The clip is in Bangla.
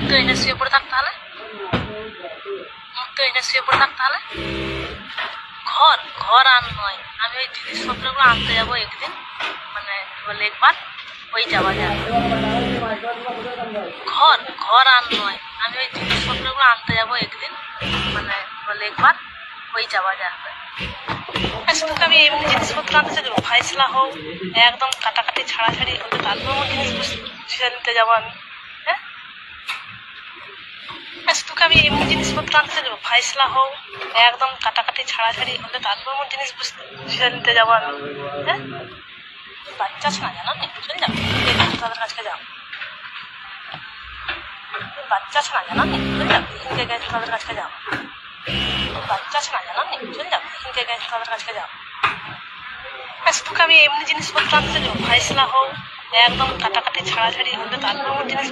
তো এনে শুয়ে পড়ে থাক তাহলে, তো এনে শুয়ে পড়ে থাক তাহলে। ঘর ঘর আর নয়, আমি ওই জিনিসপত্রগুলো আনতে যাবো একদিন, মানে বলে একবার ওই যাওয়া যাবে। ঘর ঘর আর নয়, আমি ওই জিনিসপত্রগুলো আনতে যাবো একদিন, মানে বলে একবার ওই যাওয়া যাবে। তোকে আমি এমনি জিনিসপত্র আনতে চাই, ফাইসলা হোক, একদম কাটাকাটি ছাড়াছাড়ি হলে তারপর আমার জিনিস নিতে যাবো আমি। হ্যাঁ, তোকে আমি এমনি জিনিসপত্র আনতে চাই, ফাইসলা হোক, একদম কাটাকাটি ছাড়াছাড়ি হলে তারপর আমার জিনিস নিতে যাবো আমি। হ্যাঁ, বাচ্চা আছে না জানো, চলে যাও তাদের কাছে যাও। বাচ্চা আছে না জানো, চলে যাও হিন্দে গেছে তাদের কাছে যাও। বাচ্চা আছে না জানো, চলে যাও হিন্দে গেছে তাদের কাছে যাও। তোকে আমি এমনি জিনিসপত্র আনতে চাই, ফাইসলা হোক, একদম কাটাকাটি ছাড়াছাড়ি হলে তারপর আমার জিনিস